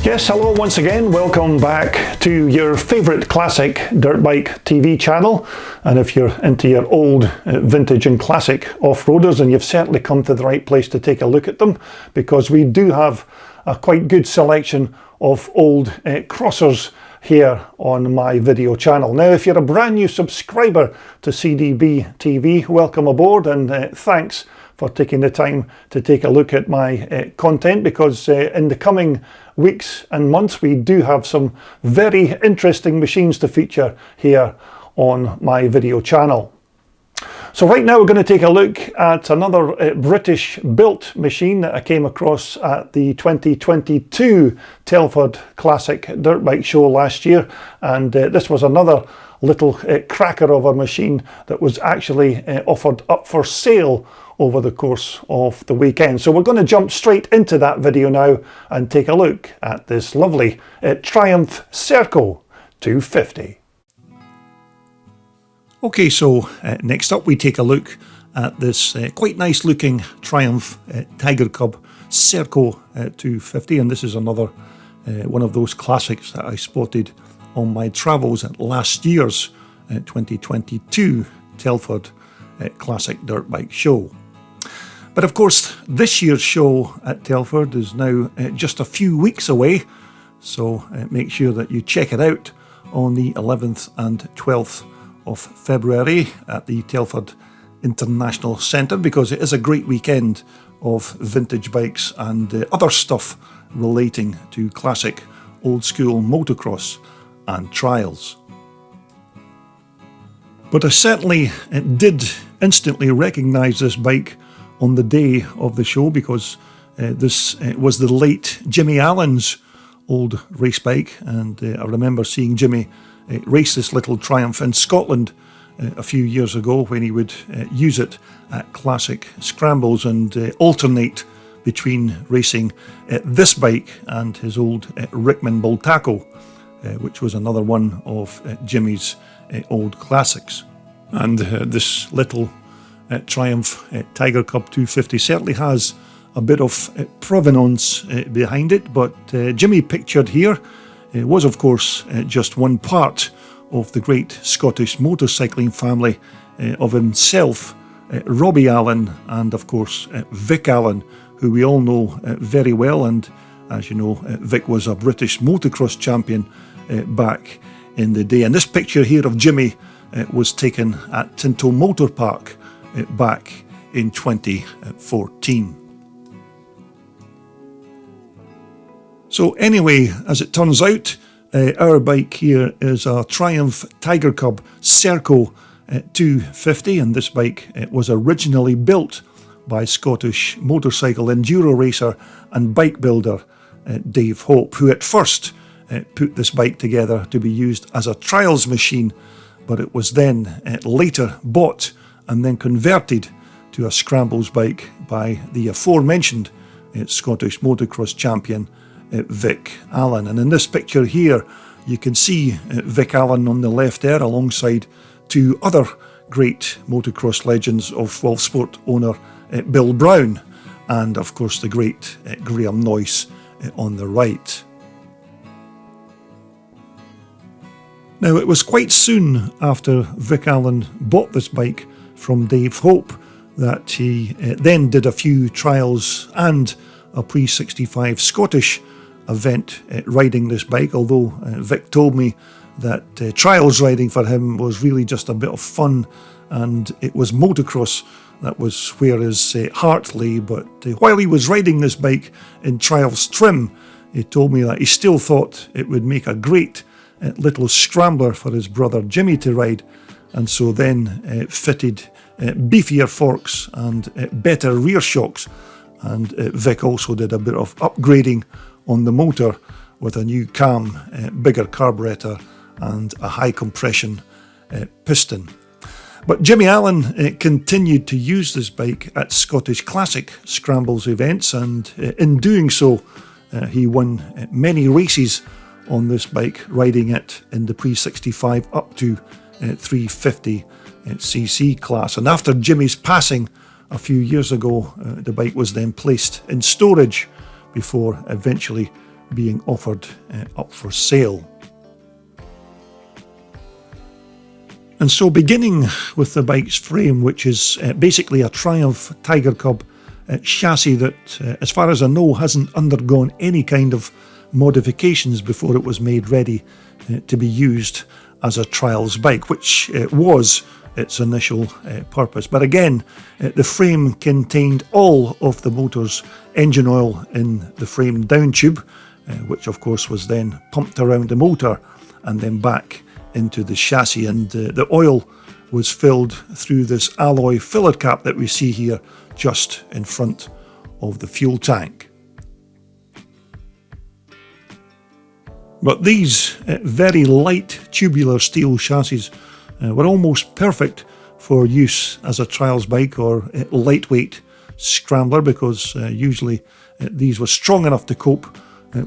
Yes, hello once again. Welcome back to your favourite classic dirt bike TV channel. And if you're into your old vintage and classic off-roaders, then you've certainly come to the right place to take a look at them, because we do have a quite good selection of old crossers here on my video channel. Now, if you're a brand new subscriber to CDB TV, welcome aboard, and thanks for taking the time to take a look at my content, because in the coming weeks and months we do have some very interesting machines to feature here on my video channel. So right now we're going to take a look at another British built machine that I came across at the 2022 Telford Classic Dirt Bike Show last year, and this was another little cracker of a machine that was actually offered up for sale over the course of the weekend. So we're going to jump straight into that video now and take a look at this lovely Triumph Serco 250. Okay, so next up we take a look at this quite nice looking Triumph Tiger Cub Serco 250, and this is another one of those classics that I spotted on my travels at last year's 2022 Telford Classic Dirt Bike Show. But of course, this year's show at Telford is now just a few weeks away, so make sure that you check it out on the 11th and 12th of February at the Telford International Centre, because it is a great weekend of vintage bikes and other stuff relating to classic old school motocross and trials. But I certainly did instantly recognise this bike on the day of the show, because this was the late Jimmy Allan's old race bike, and I remember seeing Jimmy race this little Triumph in Scotland a few years ago, when he would use it at classic scrambles and alternate between racing this bike and his old Rickman Bultaco, which was another one of Jimmy's old classics. And this little Triumph Tiger Cub 250 certainly has a bit of provenance behind it, but Jimmy pictured here was of course just one part of the great Scottish motorcycling family of himself, Robbie Allan, and of course Vic Allan, who we all know very well. And as you know, Vic was a British motocross champion back in the day. And this picture here of Jimmy was taken at Tinto Motor Park back in 2014. So anyway, as it turns out, our bike here is a Triumph Tiger Cub Serco 250, and this bike was originally built by Scottish motorcycle enduro racer and bike builder Dave Hope, who at first put this bike together to be used as a trials machine, but it was then later bought and then converted to a scrambles bike by the aforementioned Scottish motocross champion Vic Allan. And in this picture here you can see Vic Allan on the left there, alongside two other great motocross legends of Wolf Sport owner Bill Brown, and of course the great Graham Noyce on the right. Now, it was quite soon after Vic Allan bought this bike from Dave Hope that he then did a few trials and a pre-65 Scottish event riding this bike, although Vic told me that trials riding for him was really just a bit of fun, and it was motocross that was where his heart lay. But while he was riding this bike in trials trim, he told me that he still thought it would make a great little scrambler for his brother Jimmy to ride, and so then fitted beefier forks and better rear shocks. And Vic also did a bit of upgrading on the motor with a new cam, bigger carburetor and a high compression piston. But Jimmy Allan continued to use this bike at Scottish Classic Scrambles events, and in doing so he won many races on this bike, riding it in the pre-65 up to 350cc class. And after Jimmy's passing a few years ago, the bike was then placed in storage before eventually being offered up for sale. And so beginning with the bike's frame, which is basically a Triumph Tiger Cub chassis that, as far as I know, hasn't undergone any kind of modifications before it was made ready to be used as a trials bike, which was its initial purpose. But again, the frame contained all of the motor's engine oil in the frame down tube, which of course was then pumped around the motor and then back into the chassis, and the oil was filled through this alloy filler cap that we see here just in front of the fuel tank. But these very light tubular steel chassis were almost perfect for use as a trials bike or lightweight scrambler, because usually these were strong enough to cope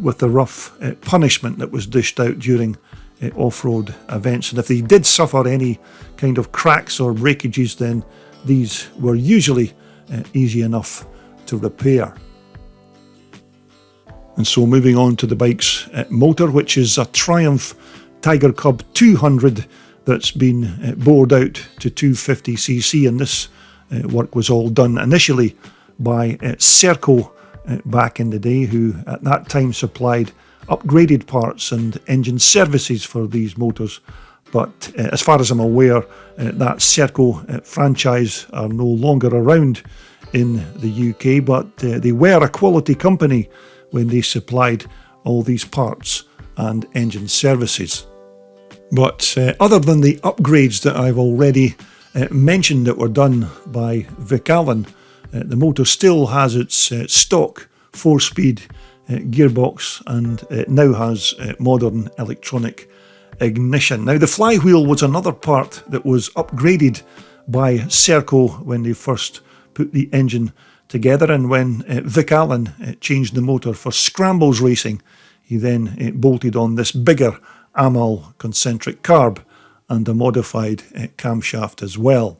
with the rough punishment that was dished out during off-road events. And if they did suffer any kind of cracks or breakages, then these were usually easy enough to repair. And so moving on to the bike's motor, which is a Triumph Tiger Cub 200 that's been bored out to 250cc, and this work was all done initially by Serco back in the day, who at that time supplied upgraded parts and engine services for these motors. But as far as I'm aware, that Serco franchise are no longer around in the UK, but they were a quality company when they supplied all these parts and engine services. But other than the upgrades that I've already mentioned that were done by Allan, the motor still has its stock 4-speed gearbox, and it now has modern electronic ignition. Now, the flywheel was another part that was upgraded by Serco when they first put the engine together, and when Allan changed the motor for Scrambles racing, he then bolted on this bigger Amal concentric carb and a modified camshaft as well.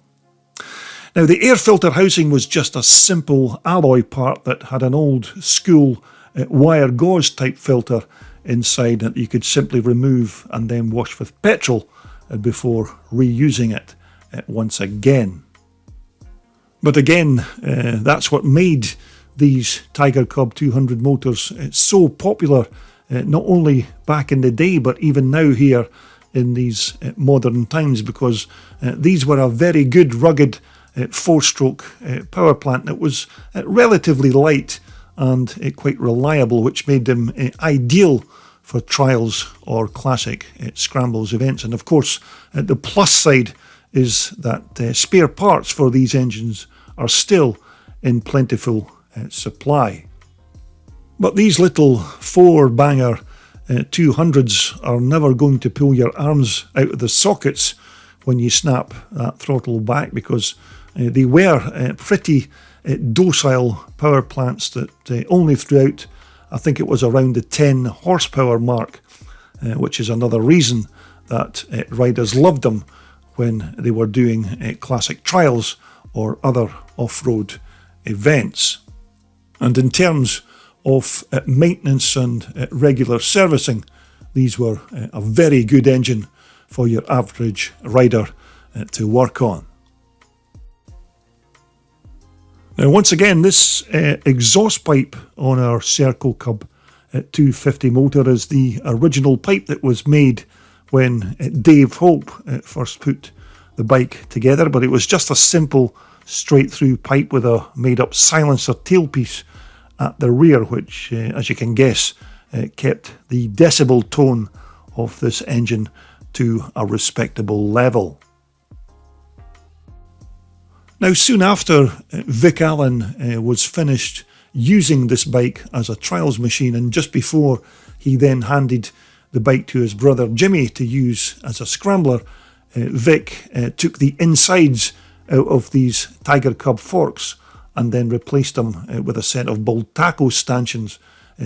Now, the air filter housing was just a simple alloy part that had an old school wire gauze type filter inside that you could simply remove and then wash with petrol before reusing it once again. But again, that's what made these Tiger Cub 200 motors so popular, not only back in the day but even now here in these modern times, because these were a very good rugged 4-stroke power plant that was relatively light and quite reliable, which made them ideal for trials or classic scrambles events. And of course, the plus side is that spare parts for these engines are still in plentiful supply. But these little 4-banger 200s are never going to pull your arms out of the sockets when you snap that throttle back, because they were pretty docile power plants that only threw out, I think it was around the 10 horsepower mark, which is another reason that riders loved them when they were doing classic trials or other off-road events. And in terms of maintenance and regular servicing, these were a very good engine for your average rider to work on. Now, once again, this exhaust pipe on our Serco Cub 250 motor is the original pipe that was made when Dave Hope first put the bike together, but it was just a simple straight through pipe with a made up silencer tailpiece at the rear, which, as you can guess, kept the decibel tone of this engine to a respectable level. Now, soon after Allan was finished using this bike as a trials machine, and just before he then handed the bike to his brother Jimmy to use as a scrambler, Vic took the insides out of these Tiger Cub forks and then replaced them with a set of Bultaco stanchions,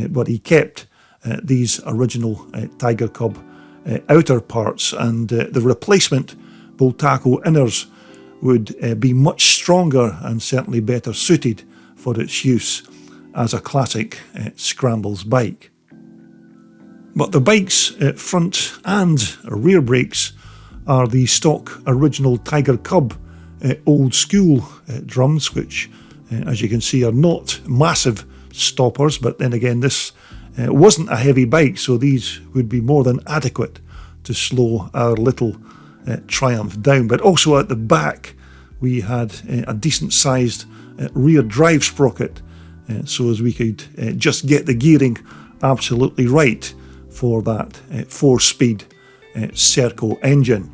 but he kept these original Tiger Cub outer parts, and the replacement Bultaco inners would be much stronger and certainly better suited for its use as a classic scrambles bike. But the bike's front and rear brakes are the stock original Tiger Cub old school drums, which as you can see are not massive stoppers, but then again this wasn't a heavy bike, so these would be more than adequate to slow our little Triumph down. But also at the back we had a decent sized rear drive sprocket, so as we could just get the gearing absolutely right for that 4-speed Serco engine.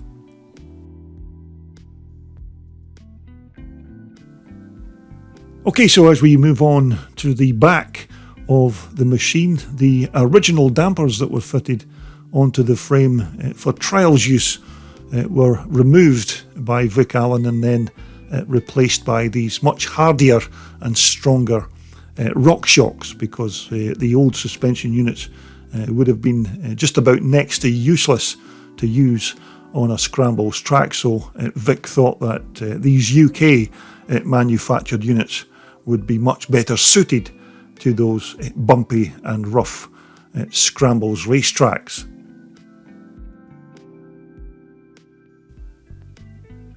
Okay, so as we move on to the back of the machine, the original dampers that were fitted onto the frame for trials use were removed by Vic Allan and then replaced by these much hardier and stronger rock shocks, because the old suspension units would have been just about next to useless to use on a scrambles track. So Vic thought that these UK manufactured units would be much better suited to those bumpy and rough scrambles racetracks.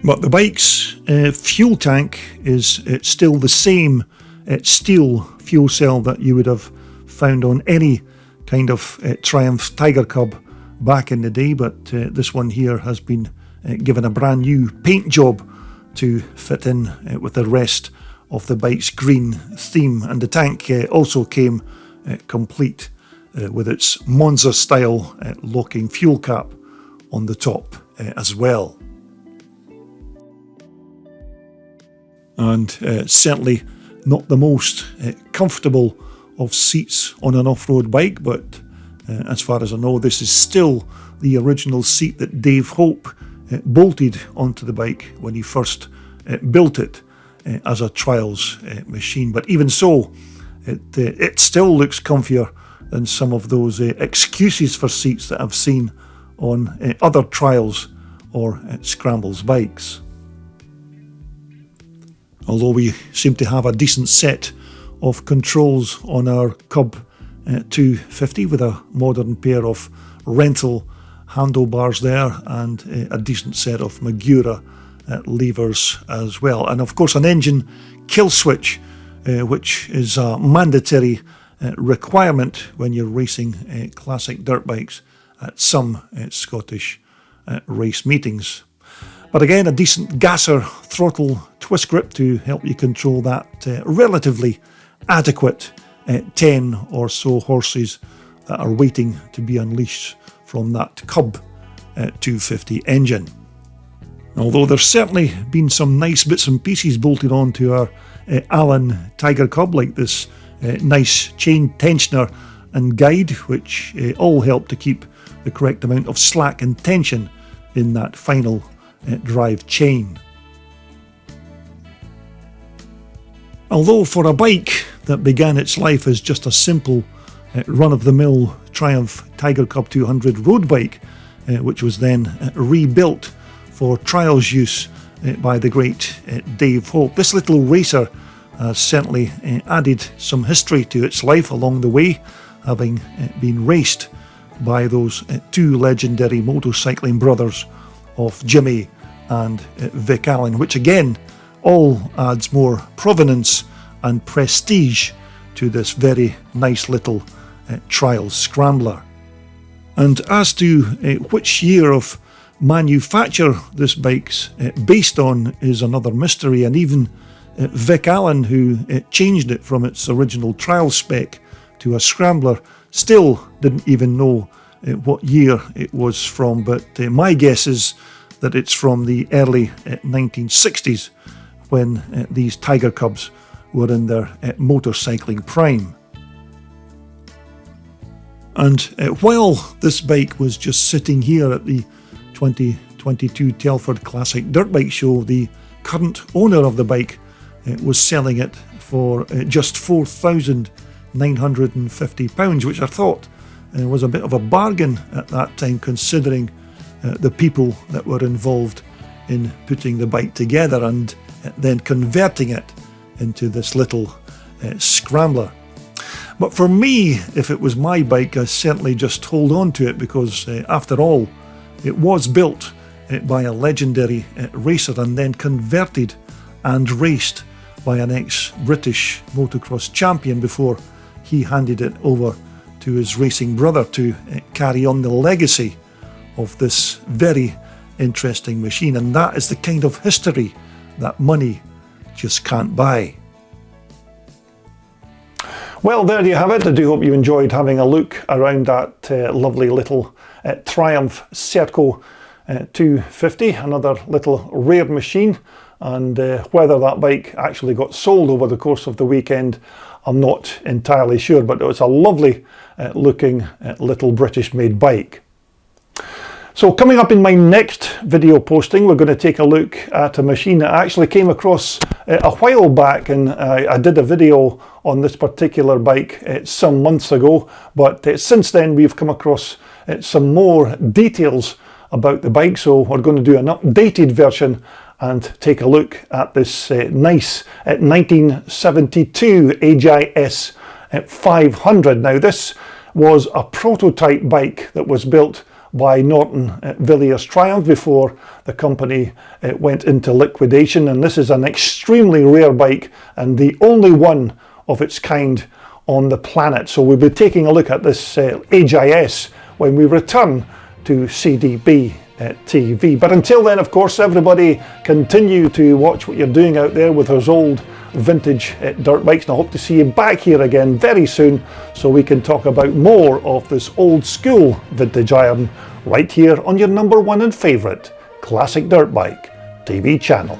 But the bike's fuel tank is still the same steel fuel cell that you would have found on any kind of Triumph Tiger Cub back in the day, but this one here has been given a brand new paint job to fit in with the rest of the bike's green theme, and the tank also came complete with its Monza style locking fuel cap on the top as well. And certainly not the most comfortable of seats on an off-road bike, but as far as I know, this is still the original seat that Dave Hope bolted onto the bike when he first built it as a trials machine. But even so, it still looks comfier than some of those excuses for seats that I've seen on other trials or scrambles bikes. Although we seem to have a decent set of controls on our Cub 250 with a modern pair of rental handlebars there and a decent set of Magura levers as well. And of course an engine kill switch, which is a mandatory requirement when you're racing classic dirt bikes at some Scottish race meetings. But again, a decent gasser throttle twist grip to help you control that relatively adequate 10 or so horses that are waiting to be unleashed from that Cub 250 engine. Although there's certainly been some nice bits and pieces bolted onto our Allan Tiger Cub, like this nice chain tensioner and guide, which all help to keep the correct amount of slack and tension in that final drive chain. Although for a bike that began its life as just a simple run-of-the-mill Triumph Tiger Cub 200 road bike, which was then rebuilt for trials use by the great Dave Hope, this little racer has certainly added some history to its life along the way, having been raced by those two legendary motorcycling brothers of Jimmy and Vic Allan, which again all adds more provenance and prestige to this very nice little trials scrambler. And as to which year of manufacture this bike's based on is another mystery, and even Vic Allan, who changed it from its original trial spec to a scrambler, still didn't even know what year it was from, but my guess is that it's from the early 1960s, when these Tiger Cubs were in their motorcycling prime. And while this bike was just sitting here at the 2022 Telford Classic Dirt Bike Show, the current owner of the bike was selling it for just £4,950, which I thought was a bit of a bargain at that time, considering the people that were involved in putting the bike together and then converting it into this little scrambler. But for me, if it was my bike, I certainly just hold on to it because after all, it was built by a legendary racer and then converted and raced by an ex-British motocross champion before he handed it over to his racing brother to carry on the legacy of this very interesting machine. And that is the kind of history that money just can't buy. Well, there you have it. I do hope you enjoyed having a look around that lovely little Triumph Serco 250, another little rare machine. And whether that bike actually got sold over the course of the weekend, I'm not entirely sure, but it was a lovely looking little British made bike. So coming up in my next video posting, we're going to take a look at a machine that I actually came across a while back, and I did a video on this particular bike some months ago, but since then we've come across some more details about the bike, so we're going to do an updated version and take a look at this nice 1972 HIS 500. Now this was a prototype bike that was built by Norton Villiers Triumph before the company went into liquidation, and this is an extremely rare bike and the only one of its kind on the planet. So we'll be taking a look at this HIS when we return to CDB TV. But until then, of course, everybody continue to watch what you're doing out there with those old vintage dirt bikes, and I hope to see you back here again very soon so we can talk about more of this old school vintage iron right here on your #1 and favourite Classic Dirt Bike TV channel.